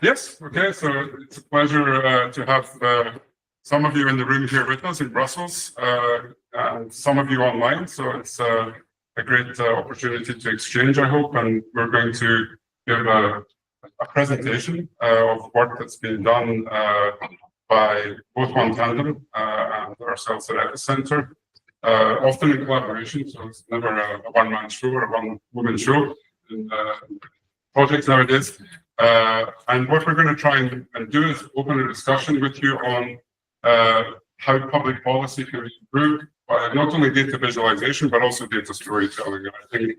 Yes, okay, so it's a pleasure to have some of you in the room here with us in Brussels, and some of you online, so it's a great opportunity to exchange, I hope, and we're going to give a presentation of work that's been done by both OneTandem and ourselves at EFIS Centre, often in collaboration, so it's never a one-man show or a one-woman show in projects nowadays. And what we're going to try and do is open a discussion with you on how public policy can be improved by not only data visualization, but also data storytelling. And I think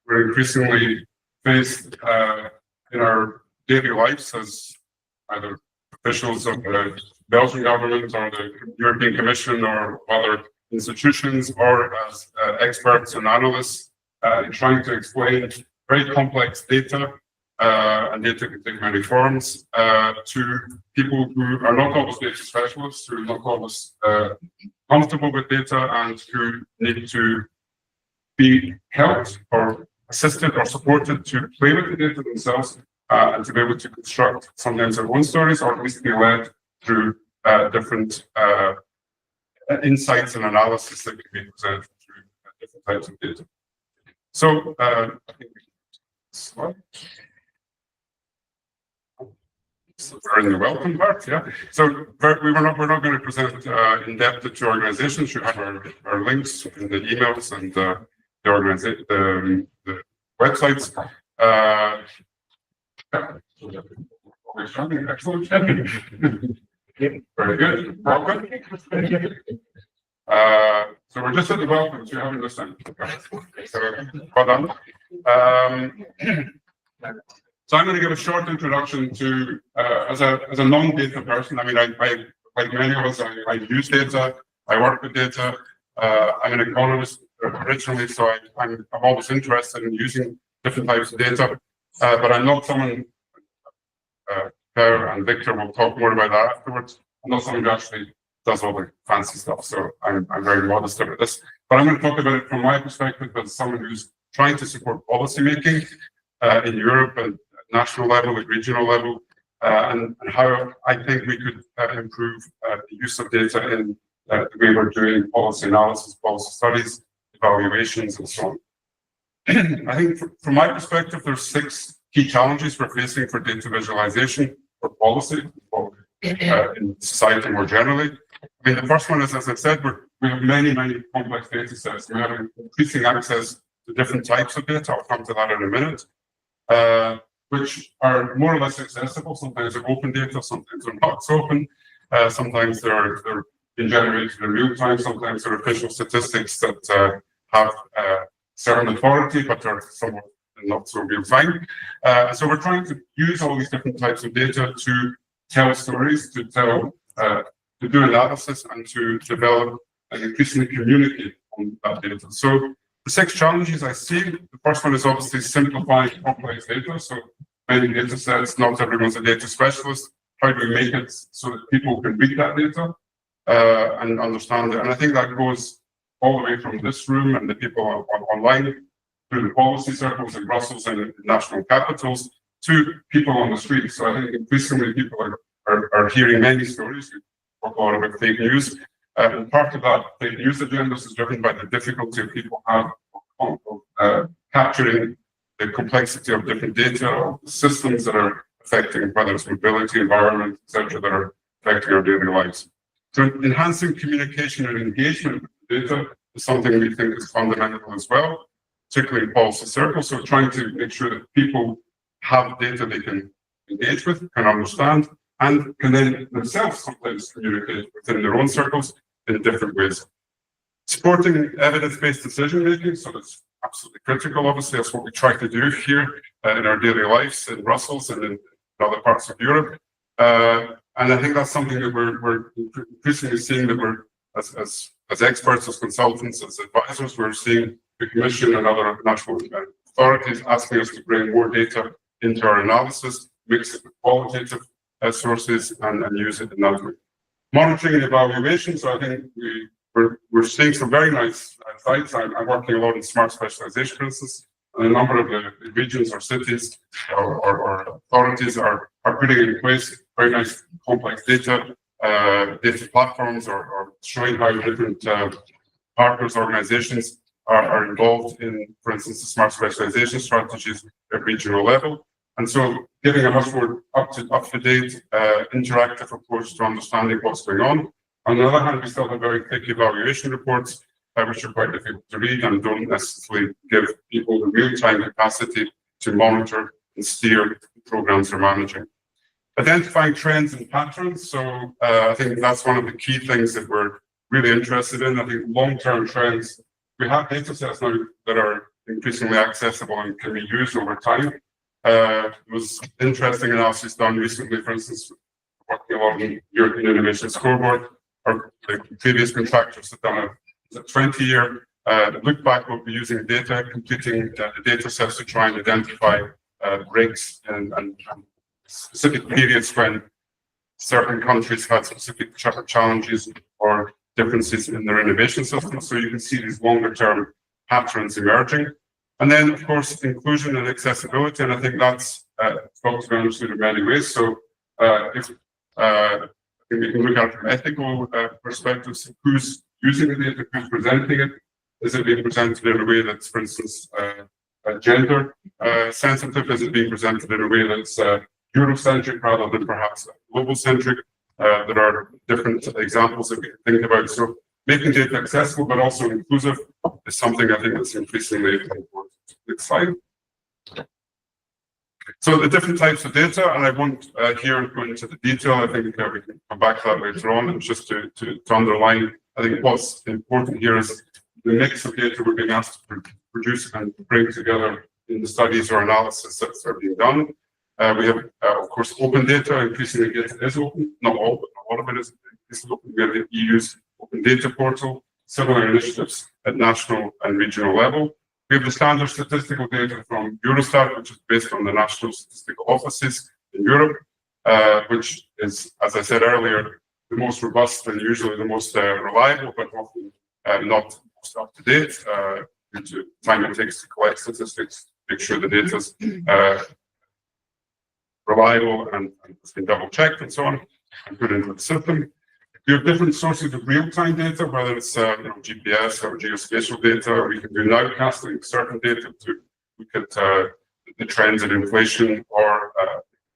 we're increasingly faced in our daily lives as either officials of the Belgian government or the European Commission or other institutions, or as experts and analysts trying to explain very complex data and data can take many forms to people who are not always data specialists, who are not always comfortable with data, and who need to be helped or assisted or supported to play with the data themselves and to be able to construct sometimes their own stories, or at least be led through different insights and analysis that can be presented through different types of data. So I think slide. So we're in the welcome part, yeah. So we're not going to present in depth to organizations. You have our links in the emails and the websites. Excellent. Very good. Welcome. So we're just at the welcome, so you haven't listened. So well done. So I'm going to give a short introduction to, as a non-data person. I mean, I like many of us, I use data, I work with data. I'm an economist originally, so I'm always interested in using different types of data, but I'm not someone, Per and Victor will talk more about that afterwards. I'm not someone who actually does all the fancy stuff, so I'm very modest about this. But I'm going to talk about it from my perspective as someone who's trying to support policymaking in Europe and national level, at regional level, and how I think we could improve the use of data in the way we're doing policy analysis, policy studies, evaluations, and so on. I think from my perspective, there's 6 key challenges we're facing for data visualization for policy in society more generally. I mean, the first one is, as I said, we have many complex data sets. We have increasing access to different types of data. I'll come to that in a minute. Which are more or less accessible. Sometimes they're open data, sometimes they're not so open. Sometimes they're being generated in real time. Sometimes they're official statistics that have certain authority, but are somewhat not so real time. So we're trying to use all these different types of data to tell stories, to do analysis, and to develop and increasingly communicate on that data. So the 6 challenges I see, the first one is obviously simplifying complex data. So many data sets, not everyone's a data specialist. How do we make it so that people can read that data and understand it? And I think that goes all the way from this room and the people online through the policy circles in Brussels and in national capitals to people on the street. So I think increasingly people are hearing many stories. We talk a lot about fake news. And part of that fake news agenda is driven by the difficulty people have of capturing the complexity of different data, of systems that are affecting, whether it's mobility, environment, etc., that are affecting our daily lives. So enhancing communication and engagement with data is something we think is fundamental as well, particularly in policy circles. So trying to make sure that people have data they can engage with, can understand, and can then themselves sometimes communicate within their own circles in different ways. Supporting evidence-based decision-making, so that's absolutely critical, obviously. That's what we try to do here in our daily lives in Brussels and in other parts of Europe. And I think that's something that we're increasingly seeing, that we're, as experts, as consultants, as advisors, we're seeing the Commission and other national authorities asking us to bring more data into our analysis, mix it with qualitative sources, and use it in that way. Monitoring and evaluation, so I think we're seeing some very nice sites. I'm working a lot in smart specialization, for instance, And a number of the regions or cities or authorities are putting in place very nice complex data platforms or showing how different partners, organizations are involved in, for instance, the smart specialization strategies at regional level. And so giving a much more up-to-date, interactive approach to understanding what's going on. On the other hand, we still have very thick evaluation reports, which are quite difficult to read and don't necessarily give people the real-time capacity to monitor and steer the programs they're managing. Identifying trends and patterns. So I think that's one of the key things that we're really interested in. I think long-term trends, we have data sets now that are increasingly accessible and can be used over time. There was interesting analysis done recently, for instance, working along the European Innovation Scoreboard, or the previous contractors have done a 20-year look back what we're using data, completing the data sets to try and identify breaks and specific periods when certain countries had specific challenges or differences in their innovation systems. So you can see these longer-term patterns emerging. And then, of course, inclusion and accessibility, and I think that's got to be understood in many ways. So if we can look at it from ethical perspectives, who's using the data, who's presenting it? Is it being presented in a way that's, for instance, gender sensitive? Is it being presented in a way that's Eurocentric rather than perhaps global centric? There are different examples that we can think about. So making data accessible but also inclusive is something I think that's increasingly important. Next slide. So the different types of data, and I won't here go into the detail. I think we can come back to that later on. And just to underline, I think what's important here is the mix of data we're being asked to produce and bring together in the studies or analysis that are being done. We have, of course, open data. Increasingly, data is open. Not all, but a lot of it is open. We have the EU's open data portal, similar initiatives at national and regional level. We have the standard statistical data from Eurostat, which is based on the national statistical offices in Europe, which is, as I said earlier, the most robust and usually the most reliable, but often not most up to date due to time it takes to collect statistics, make sure the data is reliable and it's been double checked and so on, and put into the system. We have different sources of real-time data, whether it's GPS or geospatial data. We can do nowcasting certain data to look at the trends in inflation or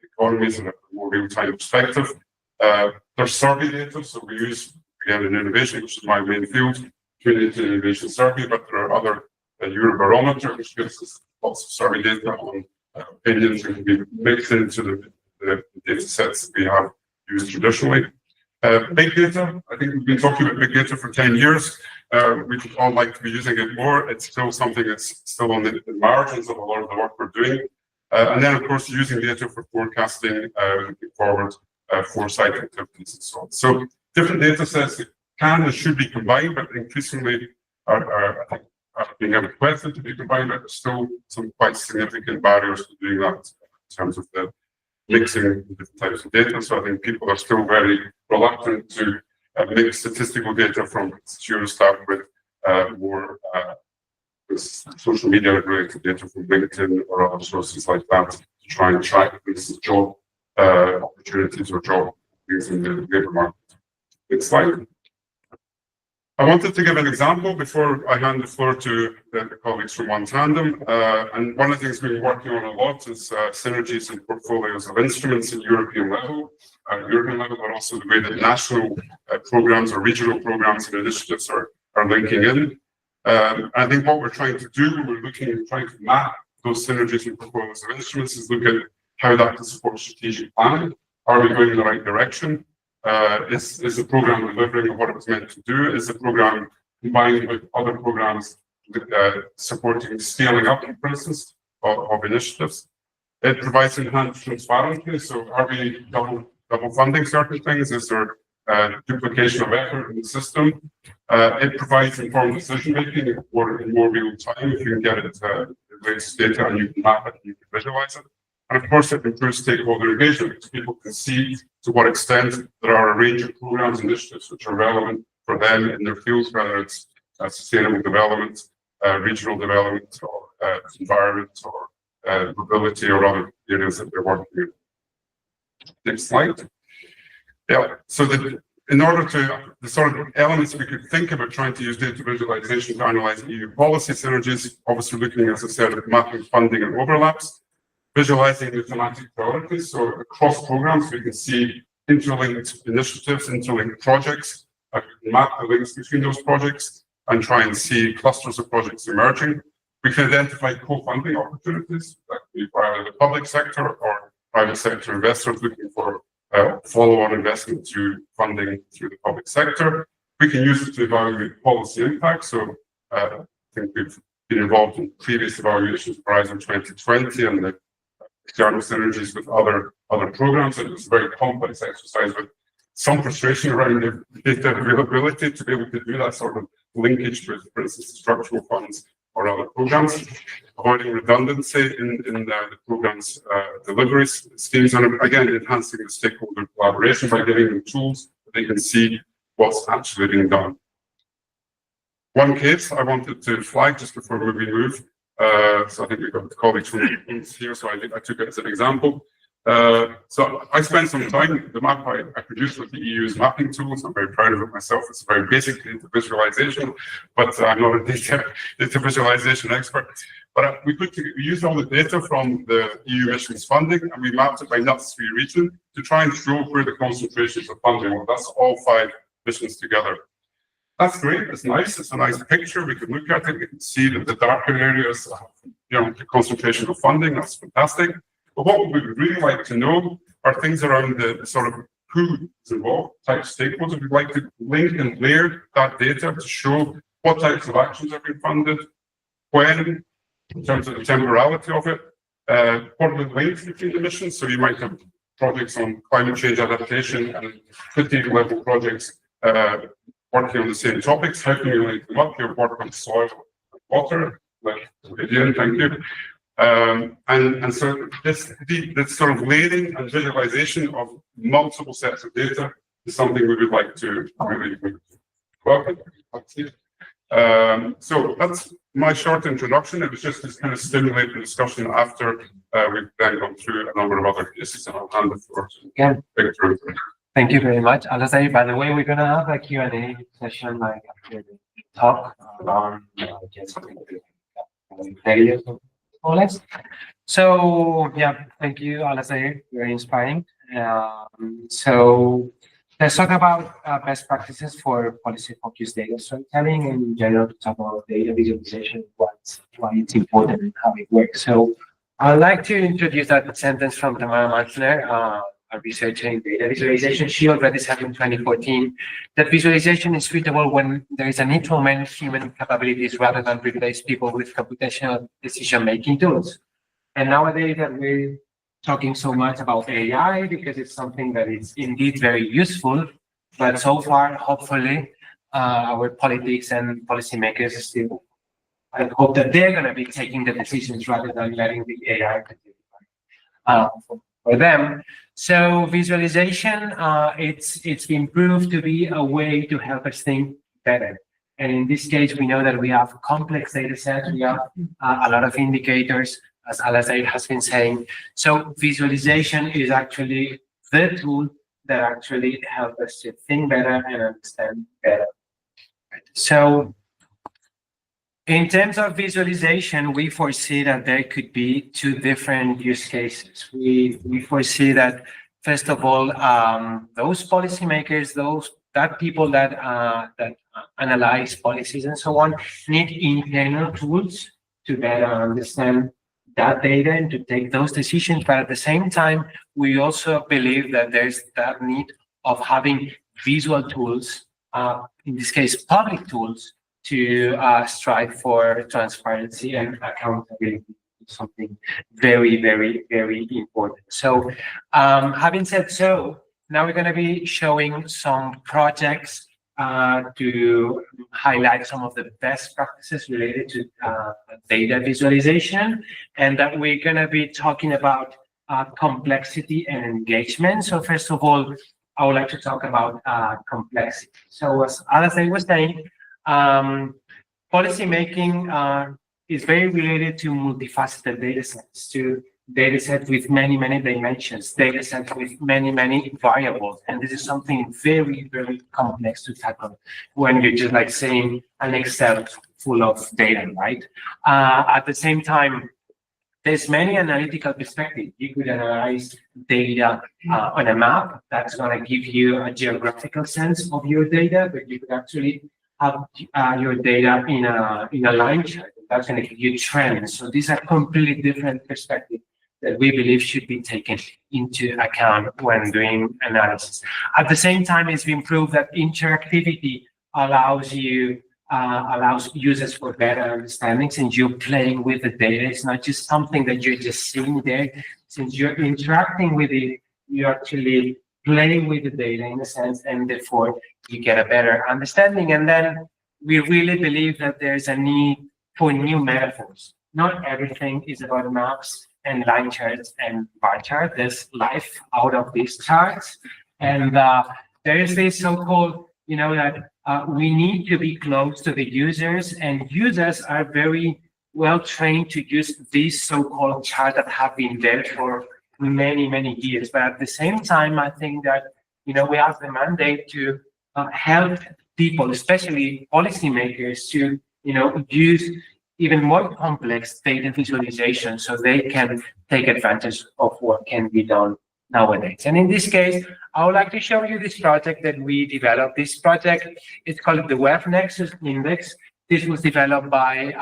economies in a more real-time perspective. There's survey data, so we use, again, in innovation, which is my main field, Community Innovation Survey, but there are other Eurobarometer, which gives us lots of survey data on opinions that can be mixed into the data sets that we have used traditionally. Big data, I think we've been talking about big data for 10 years. We'd all like to be using it more. It's still something that's still on the margins of a lot of the work we're doing. And then, of course, using data for forecasting, looking forward, foresight activities and so on. So different data sets that can and should be combined, but increasingly are being requested to be combined, but there's still some quite significant barriers to doing that in terms of the mixing different types of data. So I think people are still very reluctant to mix statistical data from Eurostat with more social media related data from LinkedIn or other sources like that to try and track these job opportunities or job things in the labor market. Next slide. I wanted to give an example before I hand the floor to the colleagues from OneTandem. And one of the things we've been working on a lot is synergies and portfolios of instruments in European level, but also the way that national programs or regional programs and initiatives are linking in. I think what we're trying to do when we're trying to map those synergies and portfolios of instruments is look at how that can support strategic planning. Are we going in the right direction? Is the program delivering what it was meant to do? Is the program combined with other programs supporting scaling up, for instance, of initiatives? It provides enhanced transparency. So are we double funding certain things? Is there duplication of effort in the system? It provides informed decision making in more real time. If you can get it latest data and you can map it, you can visualize it. And of course, it improves stakeholder engagement because people can see to what extent there are a range of programs and initiatives which are relevant for them in their fields, whether it's sustainable development, regional development, or environment or mobility or other areas that they're working in. Next slide. Yeah, so in order to, the sort of elements we could think about trying to use data visualization to analyze EU policy synergies, obviously looking, as I said, at mapping funding and overlaps, visualizing the thematic priorities, so across programs we can see interlinked initiatives, interlinked projects, map the links between those projects and try and see clusters of projects emerging. We can identify co-funding opportunities that could be via the public sector or private sector investors looking for follow-on investment through funding through the public sector. We can use it to evaluate policy impact. So I think we've been involved in previous evaluations of Horizon 2020 and the external synergies with other programs. And it's a very complex exercise with some frustration around the data availability to be able to do that sort of linkage with, for instance, structural funds or other programs, avoiding redundancy in the program's delivery schemes, and again, enhancing the stakeholder collaboration by giving them tools that they can see what's actually being done. One case I wanted to flag just before we move, so I think we've got the colleagues from here, so I took it as an example. So I spent some time, the map I produced with the EU's mapping tools. I'm very proud of it myself. It's very basic data visualization, but I'm not a data visualization expert. But we used all the data from the EU missions funding and we mapped it by NUTS 3 region to try and show where the concentrations of funding were. That's all 5 missions together. That's great. It's nice. It's a nice picture. We can look at it. We can see that the darker areas have, the concentration of funding. That's fantastic. But what we would really like to know are things around the sort of who is involved, type of stakeholders. We'd like to link and layer that data to show what types of actions have been funded, when, in terms of the temporality of it, what are the links between the missions. So you might have projects on climate change adaptation and city-level projects working on the same topics. How can you link them up? You work on soil and water, like Gideon, thank you. And so this sort of layering and visualization of multiple sets of data is something we would like to really welcome. So that's my short introduction. It was just to kind of stimulate the discussion after we've then gone through a number of other cases, and I'll hand the floor to Victor. Thank you very much, Alasdair. By the way, we're gonna have a Q&A session like after the talk on just areas of knowledge. So yeah, thank you, Alasdair. Very inspiring. So let's talk about best practices for policy-focused data storytelling and in general to talk about data visualization, why it's important and how it works. So I'd like to introduce that sentence from Tamara Mantzler, a researcher in data visualization. She already said in 2014 that visualization is suitable when there is a need to augment human capabilities rather than replace people with computational decision-making tools. And nowadays that we're talking so much about AI because it's something that is indeed very useful, but so far, hopefully, our politics and policymakers still, I hope that they're going to be taking the decisions rather than letting the AI for them. So visualization, it's been proved to be a way to help us think better. And in this case, we know that we have complex data sets. We have a lot of indicators, as Alasdair has been saying. So visualization is actually the tool that actually helps us to think better and understand better. So in terms of visualization, we foresee that there could be 2 different use cases. We foresee that, first of all, those policymakers, that people that analyze policies and so on, need internal tools to better understand that data and to take those decisions. But at the same time, we also believe that there's that need of having visual tools, in this case, public tools, to strive for transparency and accountability, something very, very, very important. So having said so, now we're going to be showing some projects to highlight some of the best practices related to data visualization, and that we're going to be talking about complexity and engagement. So first of all, I would like to talk about complexity. So as Alasdair was saying, policy making is very related to multifaceted data sets, to data sets with many, many dimensions, data sets with many, many variables. And this is something very, very complex to tackle when you're just like saying an Excel full of data, right? At the same time, there's many analytical perspectives. You could analyze data on a map. That's going to give you a geographical sense of your data, but you could actually have your data in a line chart. That's going to give you trends. So these are completely different perspectives that we believe should be taken into account when doing analysis. At the same time, it's been proved that interactivity allows users for better understanding, since you're playing with the data. It's not just something that you're just seeing there. Since you're interacting with it, you're actually playing with the data in a sense, and therefore you get a better understanding. And then we really believe that there's a need for new metaphors. Not everything is about maps and line charts and bar charts. There's life out of these charts. And there is this so-called, that we need to be close to the users, and users are very well trained to use these so-called charts that have been there for many, many years. But at the same time, I think that, we have the mandate to help people, especially policymakers, to, use even more complex data visualization so they can take advantage of what can be done nowadays. And in this case, I would like to show you this project that we developed. This project is called the Web Nexus Index. This was developed by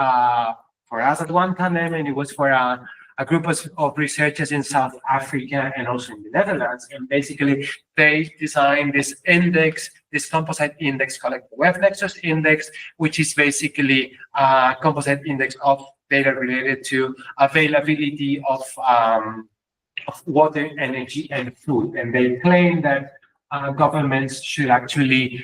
for us at OneTandem, and it was for a group of researchers in South Africa and also in the Netherlands. And basically, they designed this index, this composite index called the Web Nexus Index, which is basically a composite index of data related to availability of water, energy, and food. And they claim that governments should actually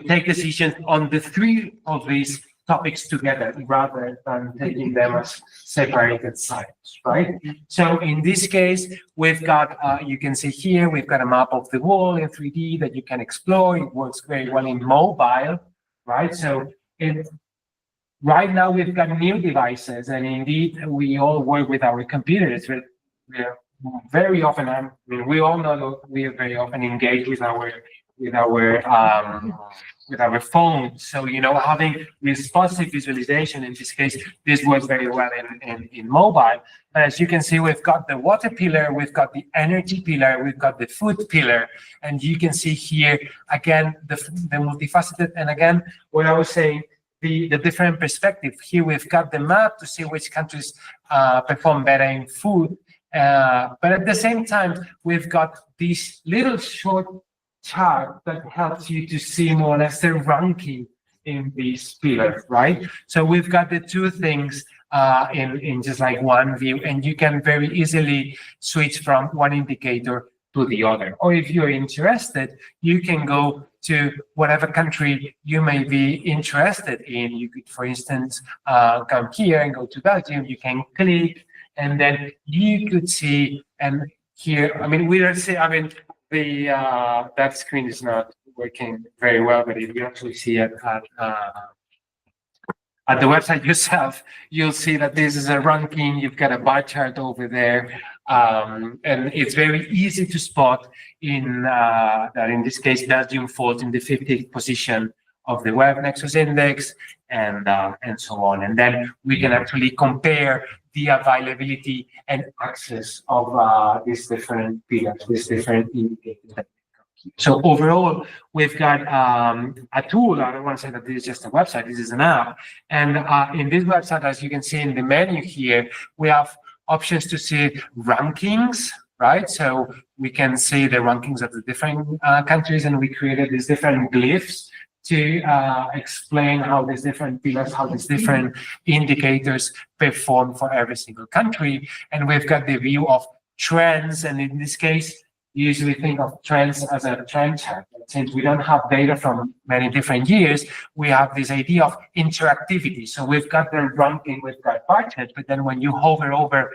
take decisions on the three of these topics together rather than taking them as separated sites, right? So in this case, we've got, you can see here, we've got a map of the wall in 3D that you can explore. It works very well in mobile, right? So right now we've got new devices, and indeed we all work with our computers. We're very often, we all know that we are very often engaged with our phones. So, having responsive visualization, in this case, this works very well in mobile. But as you can see, we've got the water pillar, we've got the energy pillar, we've got the food pillar, and you can see here, again, the multifaceted, and again, what I was saying, the different perspective. Here we've got the map to see which countries perform better in food. But at the same time, we've got these little short chart that helps you to see more or less the ranking in these pillars, right? So we've got the two things in just like one view, and you can very easily switch from one indicator to the other. Or if you're interested, you can go to whatever country you may be interested in. You could, for instance, come here and go to Belgium. You can click, and then you could see, and here, that screen is not working very well, but if you actually see it at the website yourself, you'll see that this is a ranking. You've got a bar chart over there, and it's very easy to spot that in this case, Belgium falls in the 50th position of the Web Nexus Index, and so on. And then we can actually compare the availability and access of these different pillars, these different indicators. So overall, we've got a tool. I don't want to say that this is just a website, this is an app. And in this website, as you can see in the menu here, we have options to see rankings, right? So we can see the rankings of the different countries, and we created these different glyphs to explain how these different pillars, how these different indicators perform for every single country. And we've got the view of trends, and in this case, you usually think of trends as a trend chart. Since we don't have data from many different years, we have this idea of interactivity. So we've got the ranking, we've got bar charts, but then when you hover over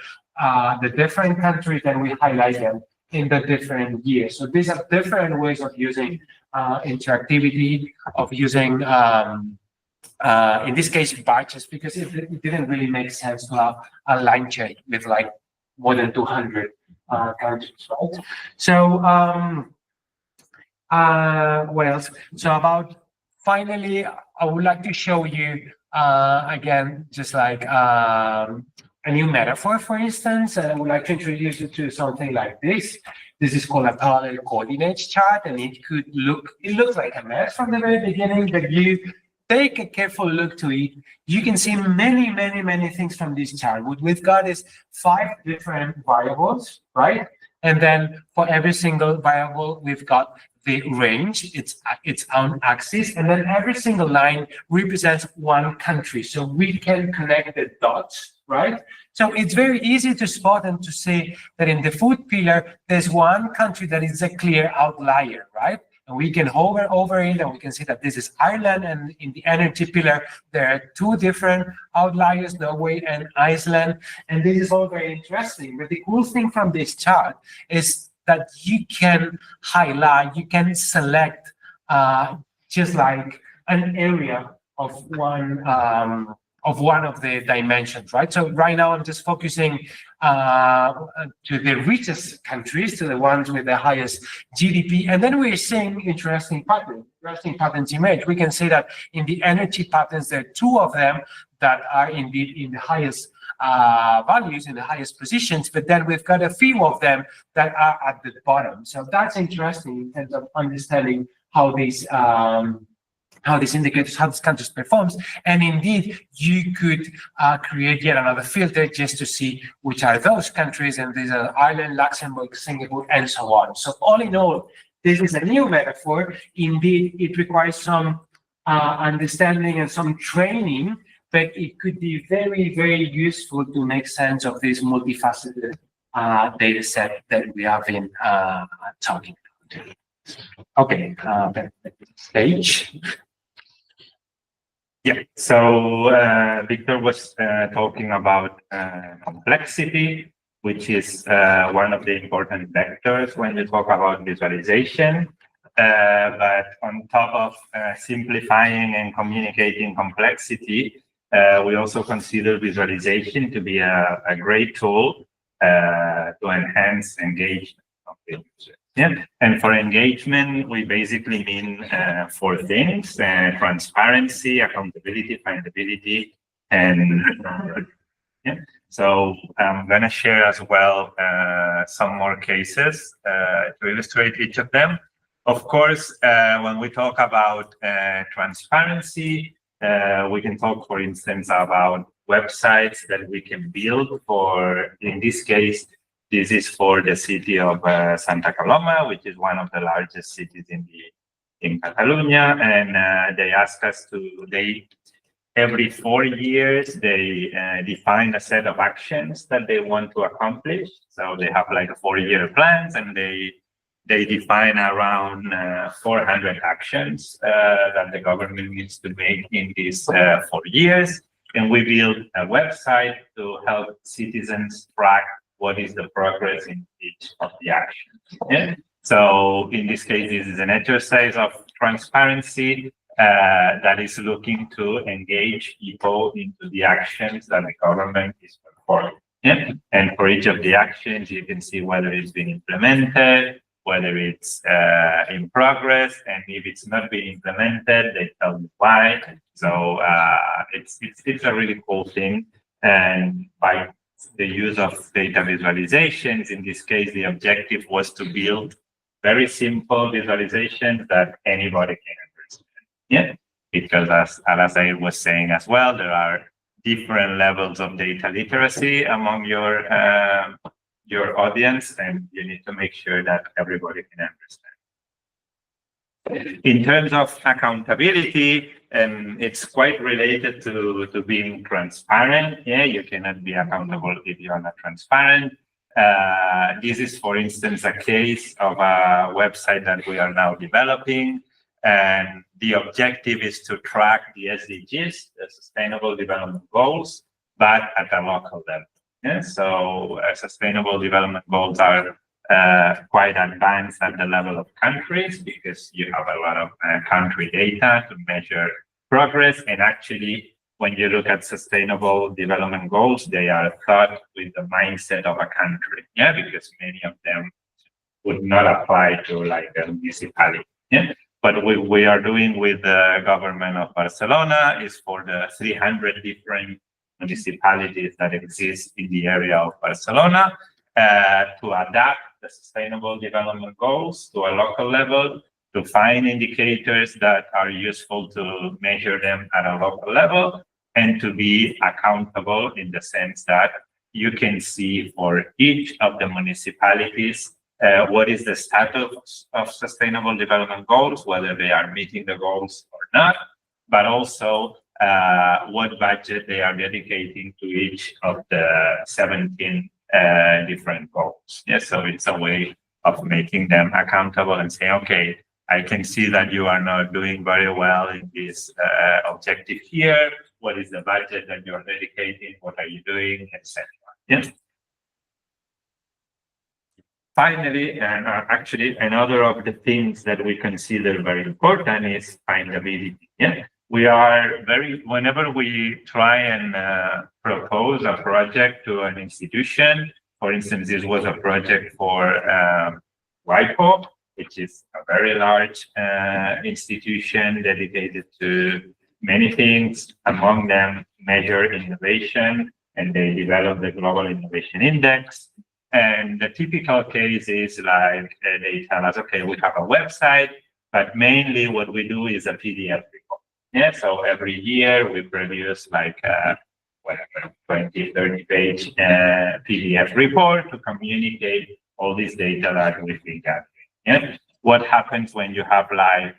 the different countries, then we highlight them in the different years. So these are different ways of using interactivity, of using in this case, batches, because it didn't really make sense to have a line check with like more than 200 countries, right? So, what else? So finally, I would like to show you again, just like a new metaphor, for instance, and I would like to introduce you to something like this. This is called a parallel coordinates chart, and it looks like a mess from the very beginning, but you take a careful look to it, you can see many things from this chart. What we've got is 5 different variables, right? And then for every single variable, we've got the range, its own axis, and then every single line represents one country. So we can connect the dots, right? So it's very easy to spot and to see that in the food pillar, there's one country that is a clear outlier, right? And we can hover over it and we can see that this is Ireland, and in the energy pillar, there are 2 different outliers, Norway and Iceland. And this is all very interesting. But the cool thing from this chart is that you can highlight, you can select just like an area of one of the dimensions, right? So right now I'm just focusing to the richest countries, to the ones with the highest GDP, and then we're seeing interesting patterns emerge. We can see that in the energy patterns, there are 2 of them that are indeed in the highest values, in the highest positions, but then we've got a few of them that are at the bottom. So that's interesting in terms of understanding how these indicators, how this country performs. And indeed, you could create yet another filter just to see which are those countries, and these are Ireland, Luxembourg, Singapore, and so on. So all in all, this is a new metaphor. Indeed, it requires some understanding and some training, but it could be very useful to make sense of this multifaceted data set that we have been talking about. Okay, stage. Yeah, so Victor was talking about complexity, which is one of the important vectors when we talk about visualization. But on top of simplifying and communicating complexity, we also consider visualization to be a great tool to enhance engagement of the user. Yeah, and for engagement, we basically mean 4 things: transparency, accountability, findability, and yeah. So I'm going to share as well some more cases to illustrate each of them. Of course, when we talk about transparency, we can talk, for instance, about websites that we can build for, in this case, this is for the city of Santa Coloma, which is one of the largest cities in Catalonia, and they ask us to, every 4 years, they define a set of actions that they want to accomplish. So they have like 4-year plans, and they define around 400 actions that the government needs to make in these 4 years. And we build a website to help citizens track what is the progress in each of the actions. Yeah? So in this case, this is an exercise of transparency that is looking to engage people into the actions that the government is performing. Yeah? And for each of the actions, you can see whether it's been implemented, whether it's in progress, and if it's not being implemented, they tell you why. So it's a really cool thing. And by the use of data visualizations, in this case, the objective was to build very simple visualizations that anybody can understand. Yeah, because as Alastair was saying as well, there are different levels of data literacy among your audience, and you need to make sure that everybody can understand. In terms of accountability, it's quite related to being transparent. Yeah, you cannot be accountable if you are not transparent. This is, for instance, a case of a website that we are now developing, and the objective is to track the SDGs, the Sustainable Development Goals, but at a local level. Yeah, so sustainable development goals are quite advanced at the level of countries, because you have a lot of country data to measure progress. And actually, when you look at sustainable development goals, they are thought with the mindset of a country, because many of them would not apply to like a municipality. But what we are doing with the government of Barcelona is for the 300 different municipalities that exist in the area of Barcelona to adapt the sustainable development goals to a local level, to find indicators that are useful to measure them at a local level, and to be accountable in the sense that you can see for each of the municipalities what is the status of sustainable development goals, whether they are meeting the goals or not, but also what budget they are dedicating to each of the 17 different goals. So it's a way of making them accountable and saying, okay, I can see that you are not doing very well in this objective here. What is the budget that you're dedicating? What are you doing, etc. Finally, and actually another of the things that we consider very important is findability. We are whenever we try and propose a project to an institution, for instance, this was a project for WIPO, which is a very large institution dedicated to many things, among them measure innovation, and they develop the Global Innovation Index. And the typical case is like they tell us, okay, we have a website, but mainly what we do is a PDF report. So every year we produce like whatever, 20, 30 page PDF report to communicate all this data that we've been gathering. What happens when you have like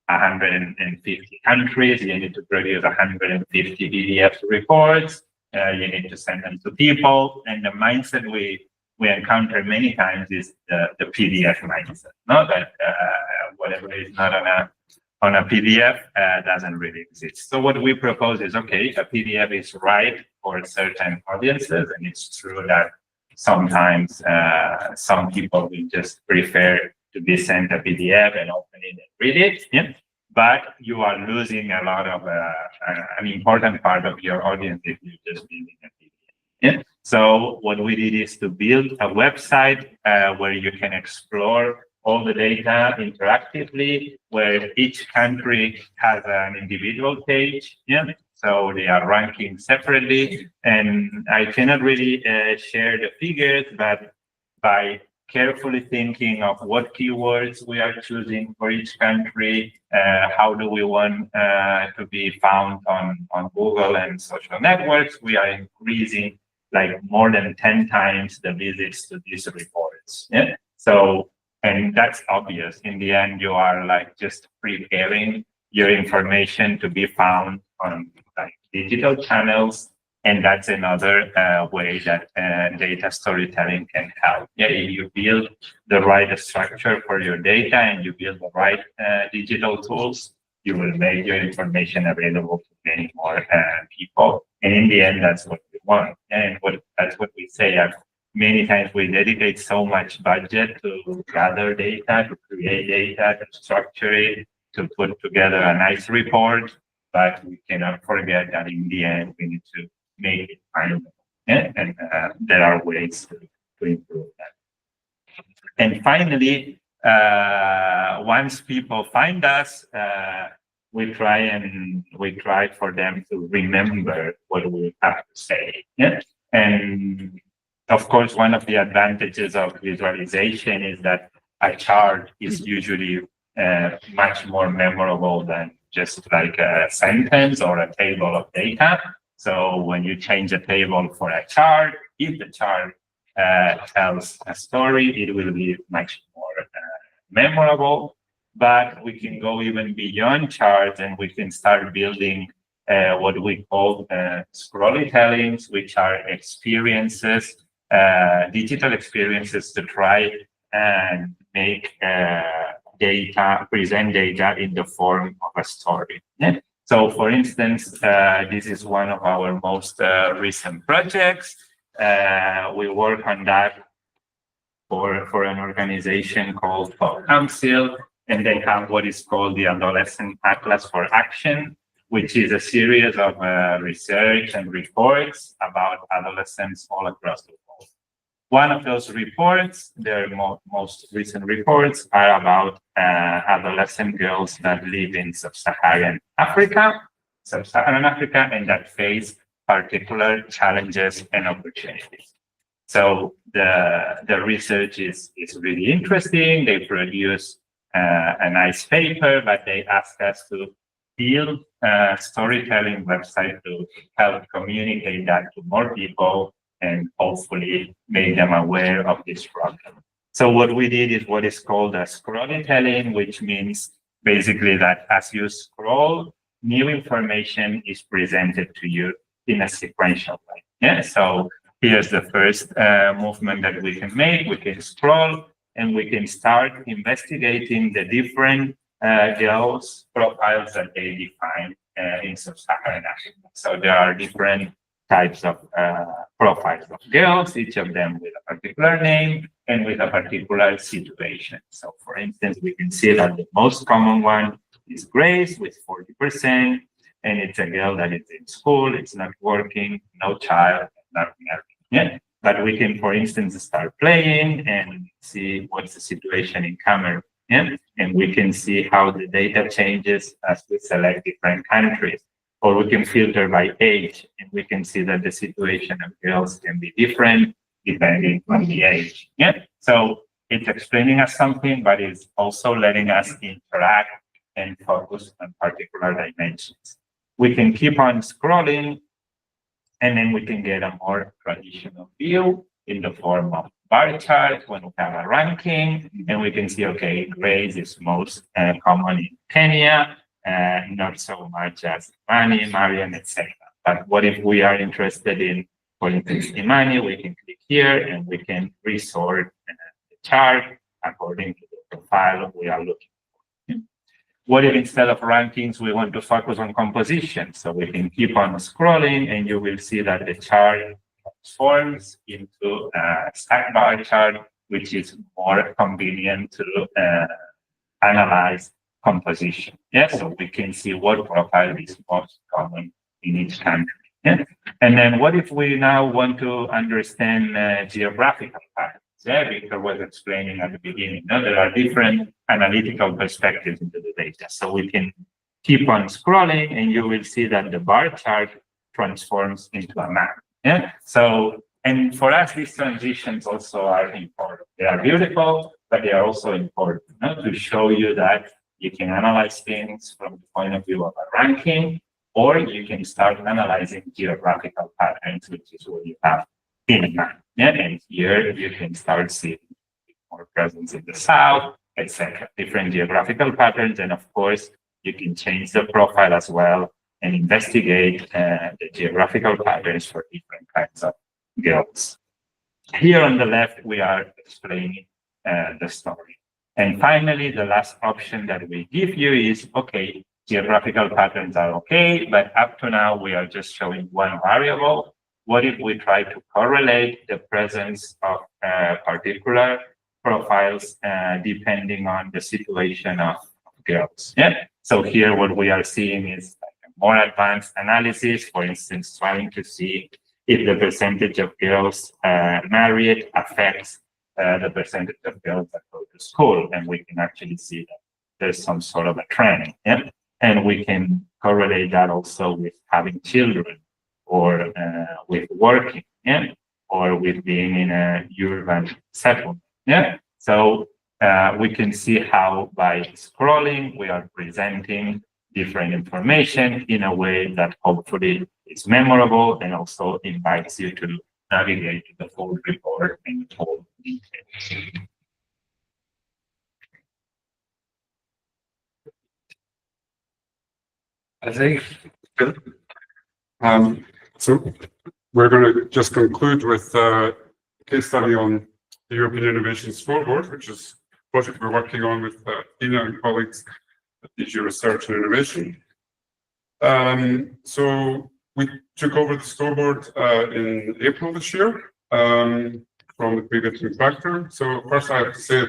150 countries? You need to produce 150 PDF reports. You need to send them to people, and the mindset we encounter many times is the PDF mindset. Not that whatever is not on a PDF doesn't really exist. So what we propose is, okay, a PDF is right for certain audiences, and it's true that sometimes some people will just prefer to be sent a PDF and open it and read it. But you are losing a lot of an important part of your audience if you just building a PDF. So what we did is to build a website where you can explore all the data interactively, where each country has an individual page. So they are ranking separately, and I cannot really share the figures, but by carefully thinking of what keywords we are choosing for each country, how do we want to be found on Google and social networks, we are increasing like more than 10 times the visits to these reports. So, and that's obvious. In the end, you are like just preparing your information to be found on like digital channels. And that's another way that data storytelling can help. If you build the right structure for your data and you build the right digital tools, you will make your information available to many more people. And in the end, that's what we want. And that's what we say. Many times we dedicate so much budget to gather data, to create data, to structure it, to put together a nice report. But we cannot forget that in the end, we need to make it findable. And there are ways to improve that. And finally, once people find us, we try for them to remember what we have to say. And of course, one of the advantages of visualization is that a chart is usually much more memorable than just like a sentence or a table of data. So when you change a table for a chart, if the chart tells a story, it will be much more memorable. But we can go even beyond charts, and we can start building what we call storytellings, which are experiences, digital experiences to try and make present data in the form of a story. So for instance, this is one of our most recent projects. We work on that for an organization called Council, and they have what is called the Adolescent Atlas for Action, which is a series of research and reports about adolescents all across the world. One of those reports, their most recent reports, are about adolescent girls that live in sub-Saharan Africa, and that face particular challenges and opportunities. So the research is really interesting. They produce a nice paper, but they ask us to build a storytelling website to help communicate that to more people and hopefully make them aware of this problem. So what we did is what is called a scrolling, which means basically that as you scroll, new information is presented to you in a sequential way. Yeah. So here's the first movement that we can make. We can scroll and we can start investigating the different girls' profiles that they define in sub-Saharan Africa. So there are different types of profiles of girls, each of them with a particular name and with a particular situation. So for instance, we can see that the most common one is Grace with 40%, and it's a girl that is in school, it's not working, no child, nothing else. Yeah. But we can, for instance, start playing and see what's the situation in Cameroon. Yeah? And we can see how the data changes as we select different countries. Or we can filter by age, and we can see that the situation of girls can be different depending on the age. Yeah. So it's explaining us something, but it's also letting us interact and focus on particular dimensions. We can keep on scrolling, and then we can get a more traditional view in the form of bar chart when we have a ranking, and we can see, okay, Grace is most common in Kenya, not so much as Imani, Marian, etc. But what if we are interested in, for instance, Imani? We can click here and we can resort the chart according to the profile we are looking for. What if instead of rankings, we want to focus on composition? So we can keep on scrolling and you will see that the chart transforms into a stack bar chart, which is more convenient to analyze composition. Yeah, so we can see what profile is most common in each country. Yeah, and then what if we now want to understand geographical patterns? Yeah, Victor was explaining at the beginning. No, there are different analytical perspectives into the data. So we can keep on scrolling, and you will see that the bar chart transforms into a map. Yeah. So, and for us, these transitions also are important. They are beautiful, but they are also important, you know, to show you that you can analyze things from the point of view of a ranking, or you can start analyzing geographical patterns, which is what you have in mind. Yeah, and here you can start seeing more presence in the south, etc. Different geographical patterns, and of course, you can change the profile as well and investigate the geographical patterns for different kinds of girls. Here on the left, we are explaining the story. And finally, the last option that we give you is, okay, geographical patterns are okay, but up to now, we are just showing one variable. What if we try to correlate the presence of particular profiles depending on the situation of girls? Yeah. So here, what we are seeing is like a more advanced analysis, for instance, trying to see if the percentage of girls married affects the percentage of girls that go to school, and we can actually see that there's some sort of a trend. Yeah? And we can correlate that also with having children, or with working, yeah? Or with being in a urban settlement. Yeah? So we can see how by scrolling, we are presenting different information in a way that hopefully is memorable and also invites you to navigate the full report and the whole details. I think good. So we're going to just conclude with a case study on the European Innovation Scoreboard, which is a project we're working on with Ina and colleagues at DG Research and Innovation. So we took over the scoreboard in April this year from the previous contractor. So first I have to say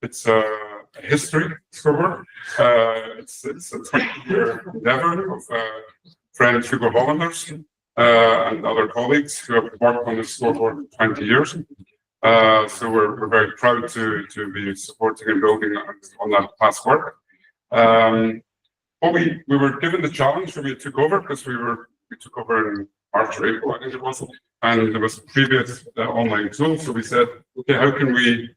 it's a history scoreboard. It's a 20-year endeavor of friend Hugo Hollanders and other colleagues who have worked on this scoreboard for 20 years. So we're very proud to be supporting and building on that past work. What we were given the challenge when we took over, because we took over in March or April, I think it was, and there was a previous online tool. So we said, okay, how can we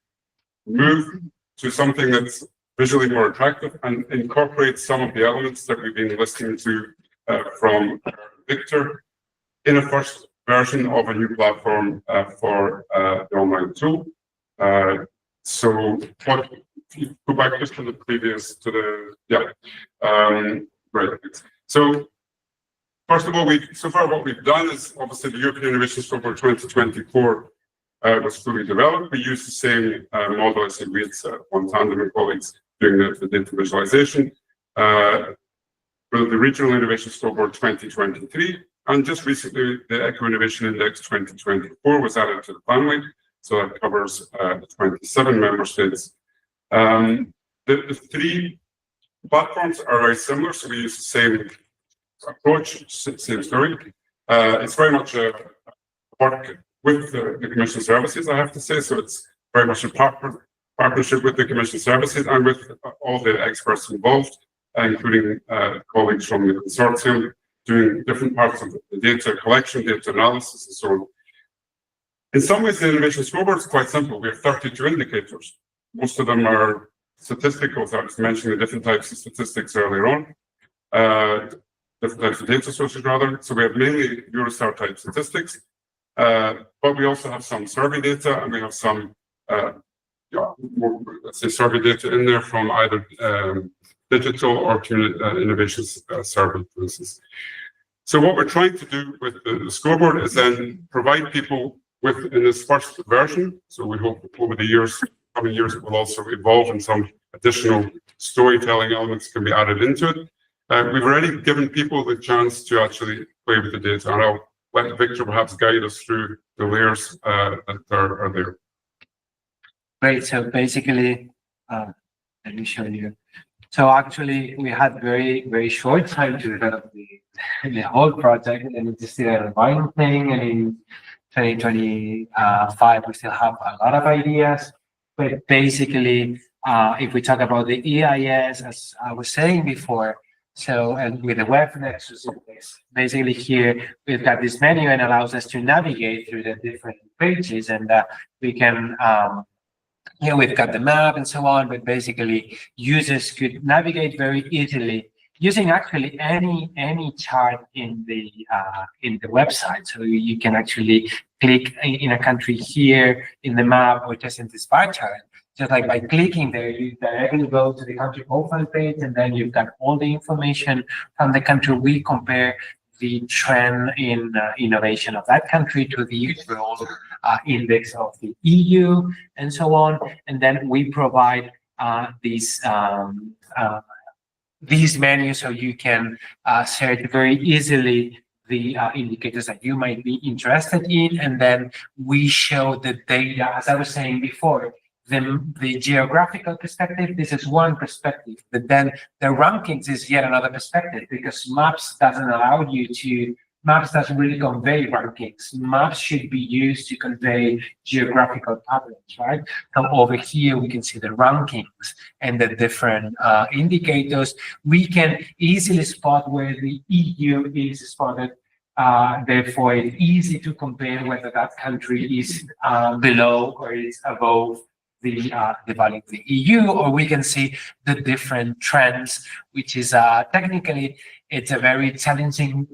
move to something that's visually more attractive and incorporate some of the elements that we've been listening to from Victor in a first version of a new platform for the online tool. So what, if you go back just to the previous, right. So first of all, so far what we've done is obviously the European Innovation Scoreboard 2024 was fully developed. We used the same model as with OneTandem and colleagues doing the data visualization. For the Regional Innovation Scoreboard 2023, and just recently the Eco Innovation Index 2024 was added to the family, so that covers 27 member states. The three platforms are very similar, so we use the same approach, same story. It's very much a work with the Commission services, I have to say, so it's very much a partnership with the Commission services and with all the experts involved, including colleagues from the consortium, doing different parts of the data collection, data analysis, and so on. In some ways, the Innovation Scoreboard is quite simple. We have 32 indicators. Most of them are statistical, so I was mentioning the different types of statistics earlier on, different types of data sources rather. So we have mainly Eurostar type statistics, but we also have some survey data, and we have some, more, let's say, survey data in there from either digital or innovation survey, for instance. So what we're trying to do with the scoreboard is then provide people with, in this first version, so we hope over the coming years it will also evolve and some additional storytelling elements can be added into it. We've already given people the chance to actually play with the data, and I'll let Victor perhaps guide us through the layers that are there. Great, so basically, let me show you. So actually, we had very short time to develop the whole project, and it just did one thing. And in 2025, we still have a lot of ideas. But basically, if we talk about the EIS, as I was saying before, so and with the web nexus, basically here we've got this menu and allows us to navigate through the different pages, and we can. Here we've got the map and so on, but basically users could navigate very easily using actually any chart in the website. So you can actually click in a country here in the map or just in this bar chart. Just like by clicking there, you directly go to the country profile page, and then you've got all the information from the country. We compare the trend in innovation of that country to the overall index of the EU and so on. And then we provide these menus so you can search very easily the indicators that you might be interested in. And then we show the data, as I was saying before, the geographical perspective, this is one perspective, but then the rankings is yet another perspective, because maps doesn't really convey rankings. Maps should be used to convey geographical patterns, right? So over here, we can see the rankings and the different indicators. We can easily spot where the EU is spotted. Therefore, it's easy to compare whether that country is below or is above the value of the EU, or we can see the different trends, which is technically it's a very challenging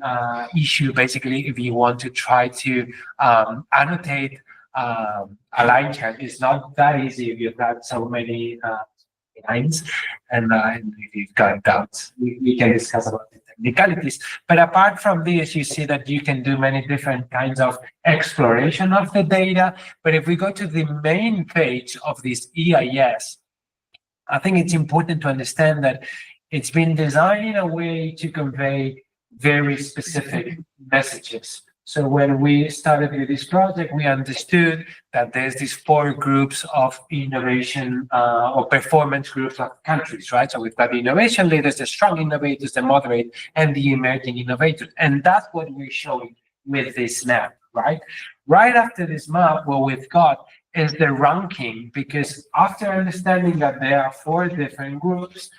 issue. Basically, if you want to try to annotate a line chart, it's not that easy if you've got so many lines, and if you've got doubts, we can discuss about the technicalities. But apart from this, you see that you can do many different kinds of exploration of the data. But if we go to the main page of this EIS, I think it's important to understand that it's been designed in a way to convey very specific messages. So when we started with this project, we understood that there's these 4 groups of innovation or performance groups of countries, right? So we've got the innovation leaders, the strong innovators, the moderate, and the emerging innovators. And that's what we're showing with this map, right? Right after this map, what we've got is the ranking, because after understanding that there are 4 different groups,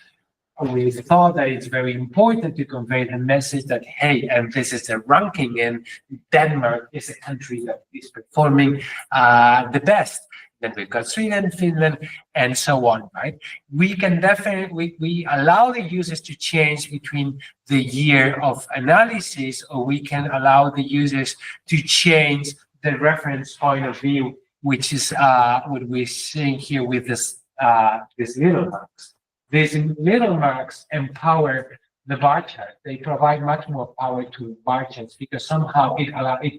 we thought that it's very important to convey the message that, hey, and this is the ranking, and Denmark is a country that is performing the best. Then we've got Sweden, Finland, and so on, right? We can definitely, we allow the users to change between the year of analysis, or we can allow the users to change the reference point of view, which is what we're seeing here with this little marks. These little marks empower the bar chart. They provide much more power to bar charts because somehow it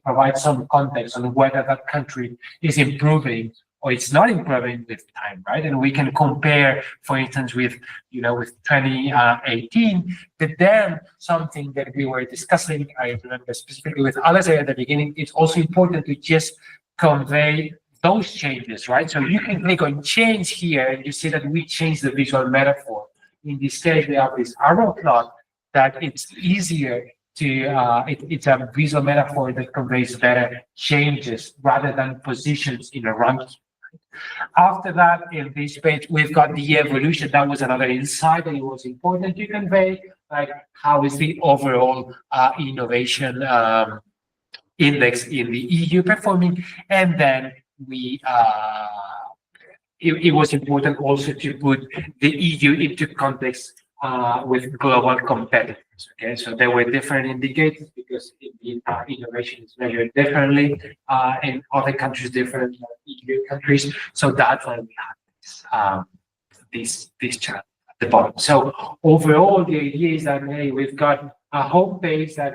provides some context on whether that country is improving or it's not improving with time, right? And we can compare, for instance, with 2018. But then something that we were discussing, I remember specifically with Alice at the beginning, it's also important to just convey those changes, right? So you can click on change here and you see that we change the visual metaphor. In this case, we have this arrow plot that it's easier to, it's a visual metaphor that conveys better changes rather than positions in a ranking. After that, in this page, we've got the evolution. That was another insight that it was important to convey, like how is the overall innovation index in the EU performing, and then it was important also to put the EU into context with global competitors. Okay, so there were different indicators because innovation is measured differently in other countries, different than EU countries. So that's why we have this chart at the bottom. So overall, the idea is that, hey, we've got a homepage that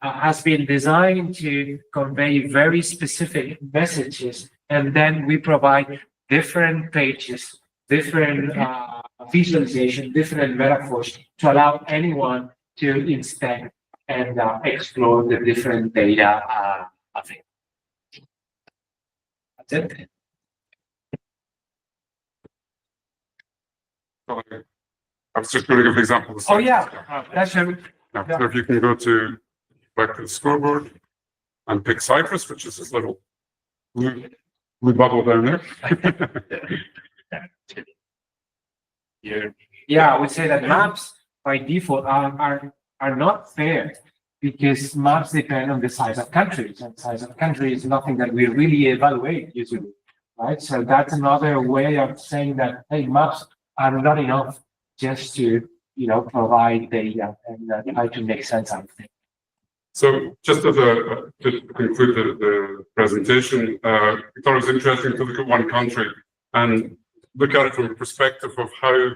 has been designed to convey very specific messages, and then we provide different pages, different visualization, different metaphors to allow anyone to inspect and explore the different data of it. That's it. Okay. I was just going to give an example. Oh yeah, that's So if you can go back to the scoreboard and pick Cyprus, which is this little blue bubble down there. Yeah, I would say that maps by default are not fair because maps depend on the size of countries, and size of country is nothing that we really evaluate usually, right? So that's another way of saying that, hey, maps are not enough just to provide data and try to make sense out of it. So just to conclude the presentation, I thought it was interesting to look at one country and look at it from the perspective of how,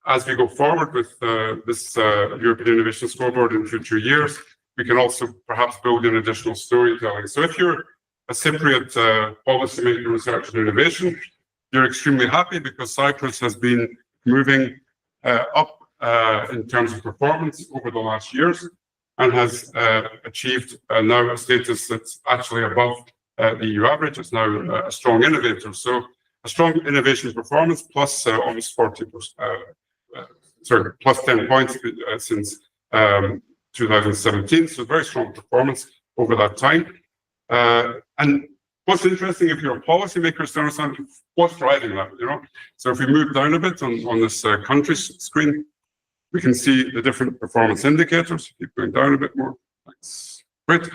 as we go forward with this European Innovation Scoreboard in future years, we can also perhaps build in additional storytelling. So if you're a Cypriot policymaker, research and innovation, you're extremely happy because Cyprus has been moving up in terms of performance over the last years and has achieved now a status that's actually above the EU average. It's now a strong innovator. So a strong innovation performance plus almost 40%, plus 10 points since 2017. So very strong performance over that time. And what's interesting, if you're a policymaker, is to understand what's driving that, So if we move down a bit on this countries screen, we can see the different performance indicators. Keep going down a bit more. That's great.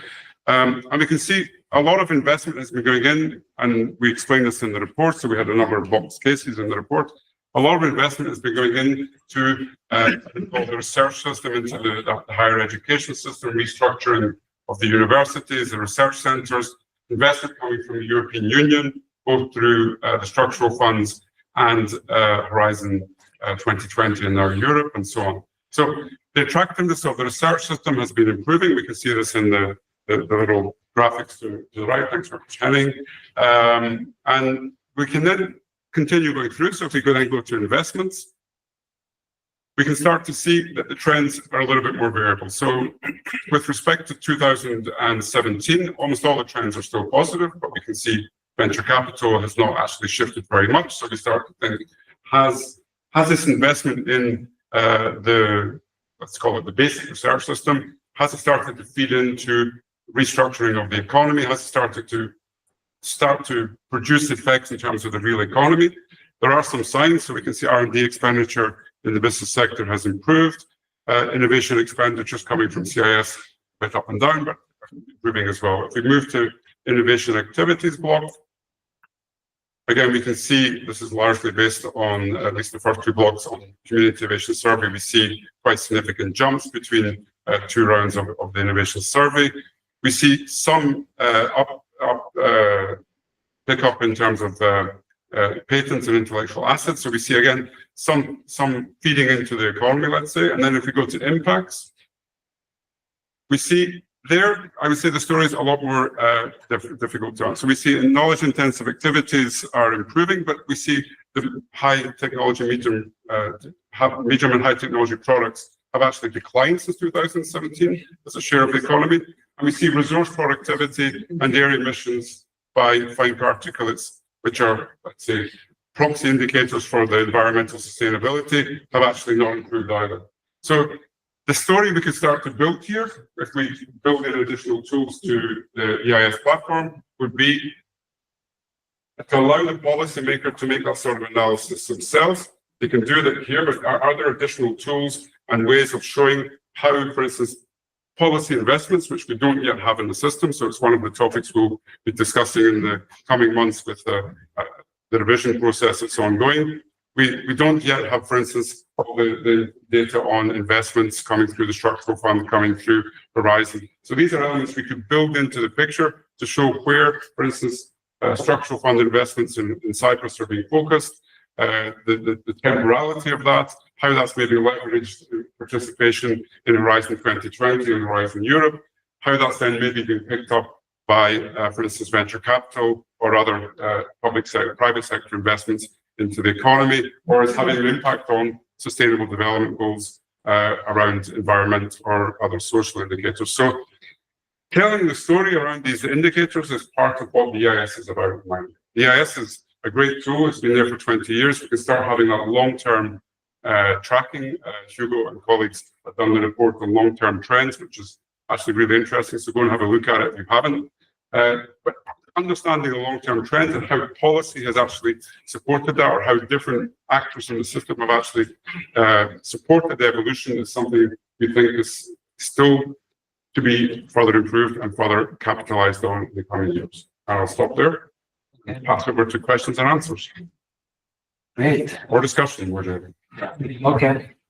And we can see a lot of investment has been going in, and we explained this in the report. So we had a number of box cases in the report. A lot of investment has been going in to the research system, into the higher education system, restructuring of the universities, the research centres, investment coming from the European Union, both through the structural funds and Horizon 2020 and now Europe and so on. So the attractiveness of the research system has been improving. We can see this in the little graphics to the right. Thanks for Henning. And we can then continue going through. So if we then go to investments, we can start to see that the trends are a little bit more variable. So with respect to 2017, almost all the trends are still positive, but we can see venture capital has not actually shifted very much. So we start to think, has this investment in let's call it the basic research system, has it started to feed into restructuring of the economy? Has it started to produce effects in terms of the real economy? There are some signs, so we can see R&D expenditure in the business sector has improved. Innovation expenditures coming from CIS a bit up and down, but improving as well. If we move to innovation activities block, again, we can see this is largely based on at least the first two blocks on Community Innovation Survey. We see quite significant jumps between two rounds of the innovation survey. We see some pick up in terms of patents and intellectual assets. So we see again some feeding into the economy, let's say. And then if we go to impacts, we see there, I would say the story is a lot more difficult to answer. So we see knowledge-intensive activities are improving, but we see the high technology, medium and high technology products have actually declined since 2017 as a share of the economy. And we see resource productivity and air emissions by fine particulates, which are, let's say, proxy indicators for the environmental sustainability, have actually not improved either. So the story we could start to build here, if we build in additional tools to the EIS platform, would be to allow the policymaker to make that sort of analysis themselves. They can do that here, but are there additional tools and ways of showing how, for instance, policy investments, which we don't yet have in the system, so it's one of the topics we'll be discussing in the coming months with the revision process that's ongoing. We don't yet have, for instance, all the data on investments coming through the structural fund, coming through Horizon. So these are elements we could build into the picture to show where, for instance, structural fund investments in Cyprus are being focused, the temporality of that, how that's maybe leveraged participation in Horizon 2020 and Horizon Europe, how that's then maybe being picked up by, for instance, venture capital or other public sector, private sector investments into the economy, or is having an impact on sustainable development goals around environment or other social indicators. So telling the story around these indicators is part of what the EIS is about. The EIS is a great tool. It's been there for 20 years. We can start having that long-term tracking. Hugo and colleagues have done the report on long-term trends, which is actually really interesting. So go and have a look at it if you haven't. But understanding the long-term trends and how policy has actually supported that, or how different actors in the system have actually supported the evolution, is something we think is still to be further improved and further capitalized on in the coming years. And I'll stop there and pass over to questions and answers. Great. Or discussion, whatever. Okay.